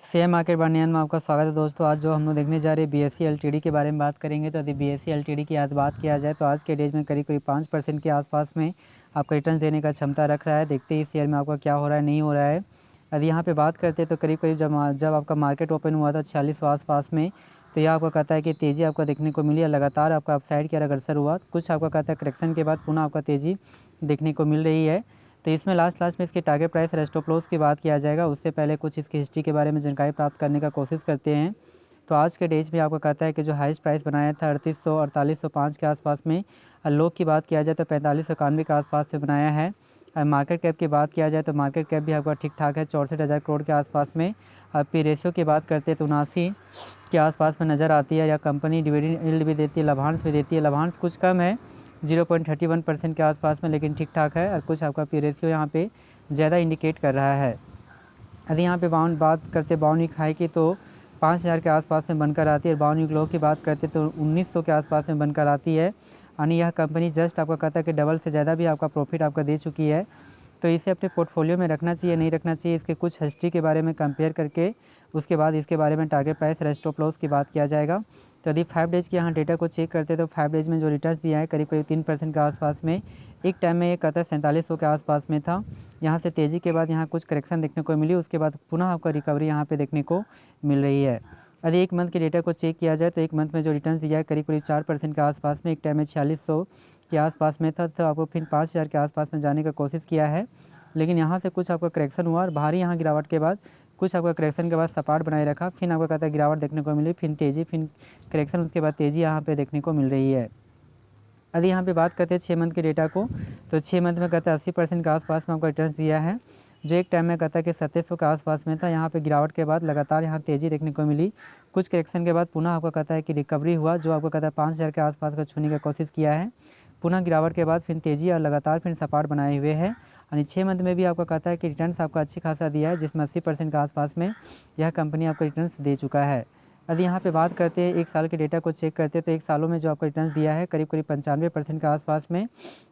Share market बनियान में आपका स्वागत है दोस्तों। आज जो हम लोग देखने जा रहे हैं बीएसई एलटीडी के बारे में बात करेंगे। तो यदि बीएसई एलटीडी की आज बात किया जाए तो आज के डेज में करीब करीब 5% के आसपास में आपका रिटर्न देने का क्षमता रख रहा है। देखते हैं इस शेयर में आपका क्या हो रहा है नहीं हो रहा है। यदि यहाँ पे बात करते हैं तो करीब करीब जब आपका मार्केट ओपन हुआ था 4600 आसपास में, तो यह आपका कहता है कि तेज़ी आपका देखने को मिली है। लगातार आपका अपसाइड की ओर अग्रसर हुआ, कुछ आपका कहता है करेक्शन के बाद पुनः आपका तेज़ी देखने को मिल रही है। तो इसमें लास्ट में इसके टारगेट प्राइस और स्टॉप लॉस की बात किया जाएगा। उससे पहले कुछ इसकी हिस्ट्री के बारे में जानकारी प्राप्त करने का कोशिश करते हैं। तो आज के डेज में आपको कहता है कि जो हाईएस्ट प्राइस बनाया था 3800 और 4805 के आसपास में, लो की बात किया जाए तो 4591 के आसपास से बनाया है। मार्केट कैप की बात किया जाए तो मार्केट कैप भी आपका ठीक ठाक है 64,000 करोड़ के आसपास में। अब पी रेशियो की बात करते हैं तो 79 के आसपास में नज़र आती है। या कंपनी डिविडेंड यील्ड भी देती है, लाभांश भी देती है। लाभांश कुछ कम है 0.31% के आसपास में, लेकिन ठीक ठाक है। और कुछ आपका पी रेशियो यहाँ पे ज़्यादा इंडिकेट कर रहा है। यदि यहाँ पे बात करते 52 वीक हाई की तो 5000 के आसपास में बनकर आती है। और 52 वीक लो की बात करते तो 1900 के आसपास में बनकर आती है। यानी यह कंपनी जस्ट आपका कहता है कि डबल से ज़्यादा भी आपका प्रॉफिट आपका दे चुकी है। तो इसे अपने पोर्टफोलियो में रखना चाहिए नहीं रखना चाहिए, इसके कुछ हिस्ट्री के बारे में कंपेयर करके उसके बाद इसके बारे में टारगेट प्राइस और स्टॉप लॉस की बात किया जाएगा। तो यदि 5 डेज़ के यहाँ डेटा को चेक करते तो 5 डेज़ में जो रिटर्न्स दिया है करीब करीब 3% के आसपास में। एक टाइम में ये कहता है 4700 के आसपास में था। यहाँ से तेज़ी के बाद यहाँ कुछ करेक्शन देखने को मिली, उसके बाद पुनः आपका रिकवरी यहाँ पे देखने को मिल रही है। यदि एक मंथ के डेटा को चेक किया जाए तो एक मंथ में जो रिटर्न्स दिया है करीब करीब 4% के आसपास में। एक टाइम में 4600 के आसपास में था, तो आपको फिर 5000 के आसपास में जाने का कोशिश किया है। लेकिन यहाँ से कुछ आपका करेक्शन हुआ और भारी यहाँ गिरावट के बाद कुछ आपका करेक्शन के बाद सपाट बनाए रखा, फिर आपका कहता है गिरावट देखने को मिली, फिर तेज़ी, फिर करेक्शन, उसके बाद तेज़ी यहाँ पे देखने को मिल रही है। यदि यहाँ पे बात करते हैं 6 मंथ के डेटा को, तो 6 मंथ में कहता है 80% के आसपास में आपका रिटर्न्स दिया है, जो एक टाइम में कहता है कि 2700 के आसपास में था। यहाँ पे गिरावट के बाद लगातार यहाँ तेज़ी देखने को मिली, कुछ करेक्शन के बाद पुनः आपका कहता है कि रिकवरी हुआ, जो आपको कहता है 5000 के आसपास का छूने की कोशिश किया है। पुनः गिरावट के बाद फिर तेज़ी और लगातार फिर सपाट बनाए हुए है। यानी 6 मंथ में भी आपका कहता है कि रिटर्न्स आपका अच्छी खासा दिया है, जिसमें 80% के आसपास में यह कंपनी आपको रिटर्न्स दे चुका है। यदि यहाँ पे बात करते हैं एक साल के डेटा को चेक करते हैं तो एक सालों में जो आपका रिटर्न दिया है करीब करीब 95% के आसपास में,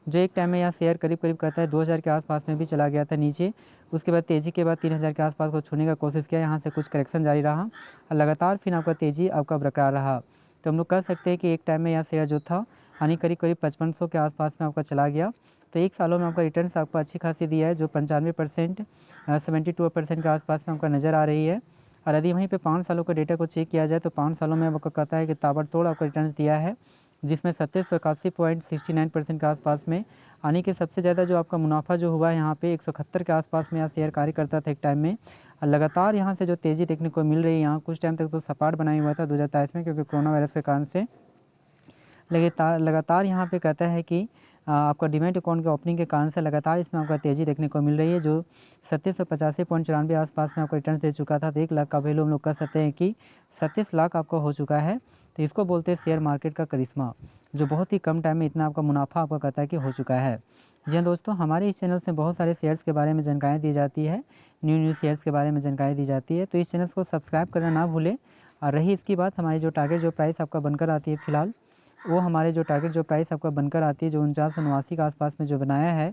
जो एक टाइम में यह शेयर करीब करीब कहता है 2000 के आसपास में भी चला गया था नीचे। उसके बाद तेज़ी के बाद 3000 के आसपास को छूने का कोशिश किया, यहाँ से कुछ करेक्शन जारी रहा और लगातार फिर आपका तेज़ी आपका बरकरार रहा। तो हम लोग कह सकते हैं कि एक टाइम में यह शेयर जो था यानी करीब करीब 5500 के आसपास में आपका चला गया। तो एक सालों में आपका रिटर्न्स आपको अच्छी खासी दिया है, जो 95% 72% के आसपास में आपका नज़र आ रही है। और यदि वहीं पे 5 सालों का डेटा को चेक किया जाए तो 5 सालों में आपको कहता है कि ताबड़तोड़ आपको रिटर्न्स दिया है, जिसमें 2781.69% के आसपास में। यानी कि सबसे ज़्यादा जो आपका मुनाफा जो हुआ है यहाँ पे 171 के आसपास में यह शेयर कार्य करता था एक टाइम में। और लगातार यहाँ से जो तेज़ी देखने को मिल रही है, यहाँ कुछ टाइम तक तो सपाट बनाया हुआ था 2023 में, क्योंकि कोरोना वायरस के कारण से लगातार यहाँ पे कहता है कि आपका डीमैट अकाउंट के ओपनिंग के कारण से लगातार इसमें आपका तेज़ी देखने को मिल रही है, जो 3785.94 आसपास में आपको रिटर्न दे चुका था। तो 1 लाख का वैल्यू हम लोग कह सकते हैं कि 37 लाख आपका हो चुका है। तो इसको बोलते हैं शेयर मार्केट का करिश्मा, जो बहुत ही कम टाइम में इतना आपका मुनाफा आपका कहता है कि हो चुका है। जी हाँ दोस्तों, हमारे इस चैनल से बहुत सारे शेयर्स के बारे में जानकारी दी जाती है, न्यू शेयर्स के बारे में जानकारी दी जाती है। तो इस चैनल को सब्सक्राइब करना ना भूलें। और रही इसकी बात, हमारी जो टारगेट जो प्राइस आपका बनकर आती है फिलहाल, वो हमारे जो टारगेट जो प्राइस आपका बनकर आती है जो 4989 के आसपास में जो बनाया है,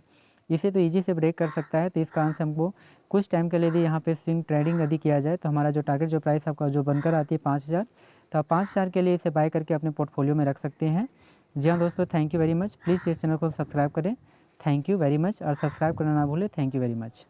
इसे तो ईजी से ब्रेक कर सकता है। तो इस कारण से हमको कुछ टाइम के लिए यदि यहाँ पे स्विंग ट्रेडिंग यदि किया जाए तो हमारा जो टारगेट जो प्राइस आपका जो बनकर आती है 5000, तो आप 5000 के लिए इसे बाय करके अपने पोर्टफोलियो में रख सकते हैं। जी हाँ दोस्तों, thank you very much. Please इस चैनल को सब्सक्राइब करें। थैंक यू वेरी मच, और सब्सक्राइब करना ना भूलें। Thank you very much.